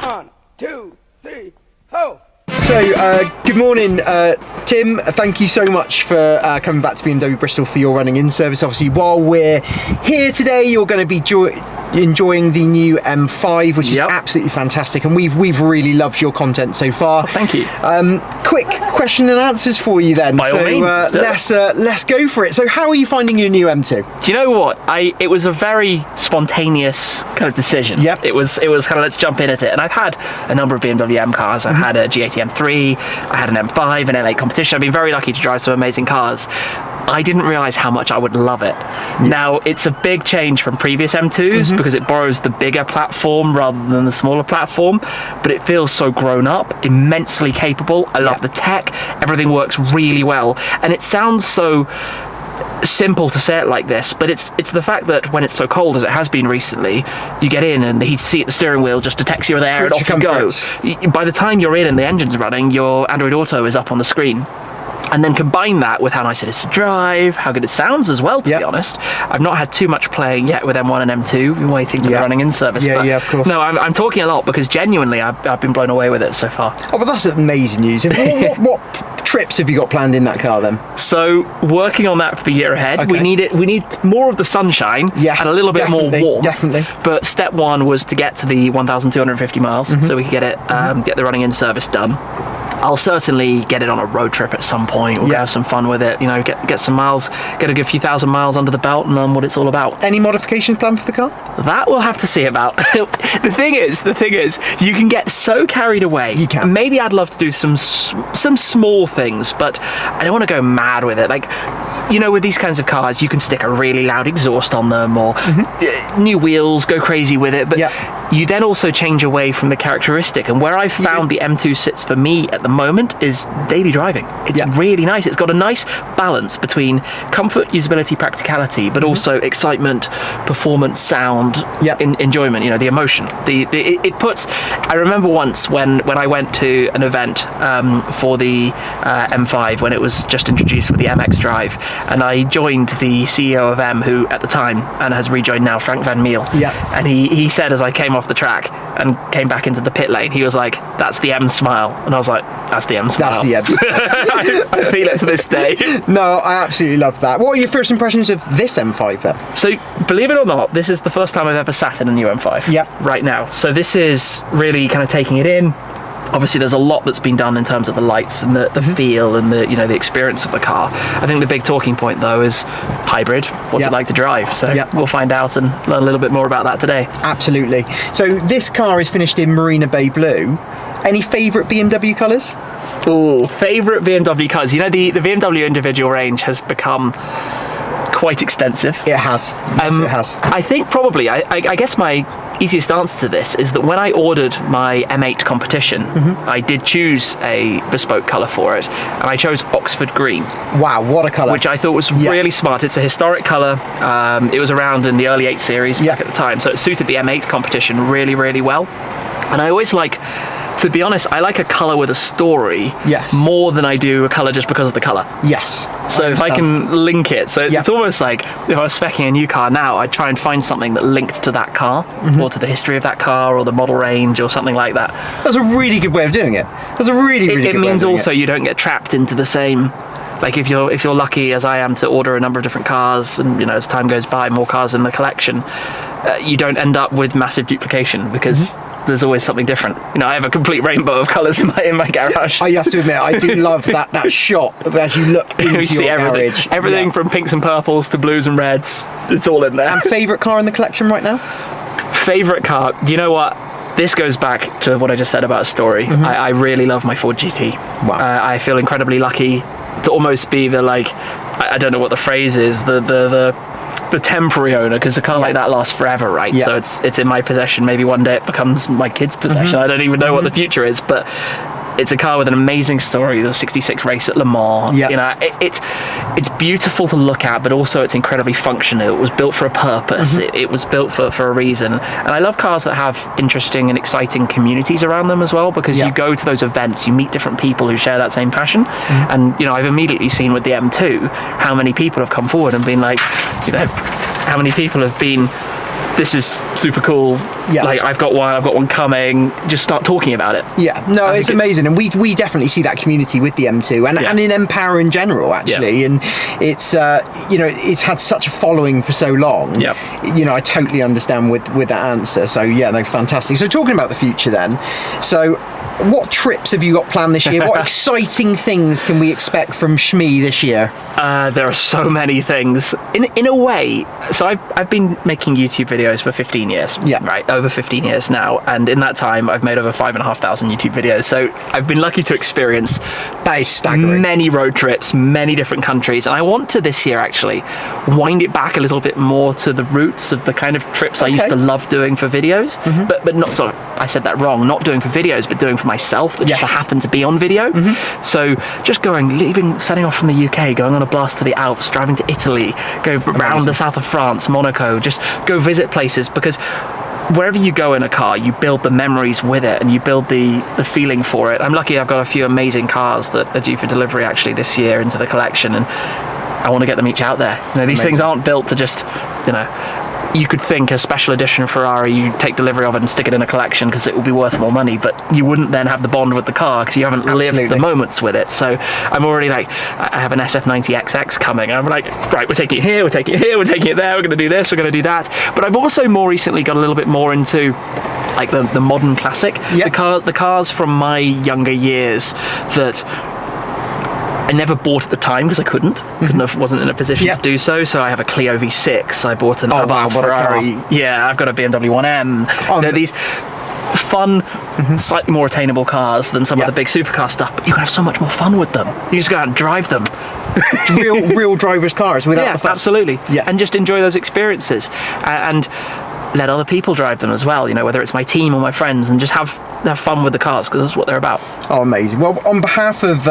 1, 2, 3, ho! So, good morning, Tim. Thank you so much for coming back to BMW Bristol for your running in service. Obviously, while we're here today, you're going to be enjoying the new M5, which is absolutely fantastic, and we've really loved your content so far. Oh, thank you. Quick question and answers for you then. By all means, let's go for it. So, how are you finding your new M2? Do you know what? It was a very spontaneous kind of decision. Yep. It was kind of let's jump in at it. And I've had a number of BMW M cars. I've had a G80 M3, I had an M5, an M8 competition. I've been very lucky to drive some amazing cars. I didn't realise how much I would love it. Now, it's a big change from previous M2s because it borrows the bigger platform rather than the smaller platform, but it feels so grown up, immensely capable. I love the tech, everything works really well, and it sounds so simple to say it like this, but it's the fact that when it's so cold as it has been recently, you get in and the heated seat at the steering wheel just detects you're there and off you go. By the time you're in and the engine's running, your Android Auto is up on the screen. And then combine that with how nice it is to drive, how good it sounds as well, to be honest. I've not had too much playing yet with M1 and M2. I've been waiting for the running in service. Of course. No, I'm talking a lot because genuinely I've been blown away with it so far. Oh, but that's amazing news. What trips have you got planned in that car then? So, working on that for the year ahead. Okay. We need more of the sunshine and a little bit more warmth. Definitely. But step one was to get to the 1,250 miles so we could get it, get the running in service done. I'll certainly get it on a road trip at some point. We'll have some fun with it, you know, get some miles, get a good few thousand miles under the belt and learn what it's all about. Any modifications planned for the car? That we'll have to see about. The thing is, you can get so carried away. You can. Maybe I'd love to do some small things, but I don't want to go mad with it. Like, you know, with these kinds of cars, you can stick a really loud exhaust on them or new wheels, go crazy with it, but you then also change away from the characteristic. And where I found the M2 sits for me at the moment is daily driving. It's really nice. It's got a nice balance between comfort, usability, practicality, but also excitement, performance, sound, enjoyment, you know, the emotion. It puts... I remember once when I went to an event for the M5 when it was just introduced with the MX drive, and I joined the CEO of M, who at the time, and has rejoined now, Frank Van Meel. And he said as I came off the track and came back into the pit lane, he was like, "That's the M smile." And I was like, "That's the M smile." That's the M smile. I feel it to this day. No, I absolutely love that. What are your first impressions of this M5 then? So, believe it or not, this is the first time I've ever sat in a new M5. Right now. So this is really kind of taking it in. Obviously, there's a lot that's been done in terms of the lights and the feel and the experience of the car. I think the big talking point though is hybrid. What's it like to drive? So we'll find out and learn a little bit more about that today. Absolutely. So this car is finished in Marina Bay Blue. Any favourite BMW colours? Oh, favourite BMW colours. You know, the BMW individual range has become quite extensive. It has. Yes, it has. I think probably, I guess my easiest answer to this is that when I ordered my M8 competition, I did choose a bespoke colour for it, and I chose Oxford Green. Wow, what a colour. Which I thought was really smart. It's a historic colour. It was around in the early 8 series back at the time, so it suited the M8 competition really, really well. And I always like... To be honest, I like a colour with a story more than I do a colour just because of the colour. Yes. So if I can link it, so it's almost like if I was speccing a new car now, I'd try and find something that linked to that car or to the history of that car or the model range or something like that. That's a really good way of doing it. That's a really, really good way of doing it. It means also you don't get trapped into the same... Like if you're lucky, as I am, to order a number of different cars, and you know, as time goes by, more cars in the collection, you don't end up with massive duplication because there's always something different. You know, I have a complete rainbow of colours in my garage. I have to admit, I do love that shot as you look into you your garage. Everything from pinks and purples to blues and reds, it's all in there. And favourite car in the collection right now? Favourite car? You know what? This goes back to what I just said about a story. I really love my Ford GT. Wow. I feel incredibly lucky to almost be the, like, I don't know what the phrase is, the temporary owner, because a car like that lasts forever, right? So it's in my possession. Maybe one day it becomes my kid's possession. I don't even know what the future is, but it's a car with an amazing story. The '66 race at Le Mans. You know, it's beautiful to look at, but also it's incredibly functional. It was built for a purpose. It was built for a reason. And I love cars that have interesting and exciting communities around them as well, because you go to those events, you meet different people who share that same passion. And you know, I've immediately seen with the M2 how many people have come forward and been like, you know, how many people have been this is super cool. Yeah. Like I've got one coming. Just start talking about it. Yeah, no, it's amazing, and we definitely see that community with the M2 and in M-Power in general, actually. And it's you know, it's had such a following for so long. You know, I totally understand with that answer. So yeah, no, fantastic. So talking about the future then, so what trips have you got planned this year? What exciting things can we expect from Shmee this year? There are so many things. In a way, so I've been making YouTube videos for 15 years. Right, over 15 years now, and in that time I've made over 5,500 YouTube videos. So I've been lucky to experience that is staggering. Many road trips, many different countries, and I want to this year actually wind it back a little bit more to the roots of the kind of trips I used to love doing for videos, but not sort of, I said that wrong, not doing for videos, but doing for myself that just happened to be on video. So just setting off from the UK, going on a blast to the Alps, driving to Italy, go around the south of France, Monaco, just go visit places, because wherever you go in a car, you build the memories with it and you build the feeling for it. I'm lucky I've got a few amazing cars that are due for delivery actually this year into the collection, and I want to get them each out there. You know, these things aren't built to just, you know, you could think a special edition Ferrari, you take delivery of it and stick it in a collection because it will be worth more money, but you wouldn't then have the bond with the car because you haven't lived the moments with it. So I'm already like, I have an SF90XX coming. I'm like, right, we're taking it here, we're taking it here, we're taking it there, we're going to do this, we're going to do that. But I've also more recently got a little bit more into like the modern classic, the cars from my younger years that I never bought at the time because I wasn't in a position to do so. So I have a Clio V6. I bought an Ferrari. Yeah, I've got a BMW 1M. You know, these fun, slightly more attainable cars than some of the big supercar stuff, but you can have so much more fun with them. You just go out and drive them. real drivers' cars without the fuss. Absolutely. And just enjoy those experiences and let other people drive them as well. You know, whether it's my team or my friends, and just have fun with the cars because that's what they're about. Oh, amazing. Well, on behalf of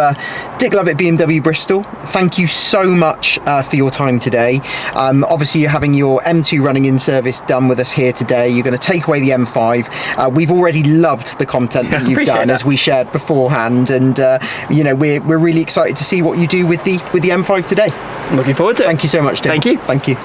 Dick Lovett BMW Bristol, thank you so much for your time today. Obviously, you're having your M2 running in service done with us here today. You're going to take away the M5. We've already loved the content that you've done, as we shared beforehand, and you know, we're really excited to see what you do with the M5 today. Looking forward to it. Thank you so much, Tim. Thank you. Thank you.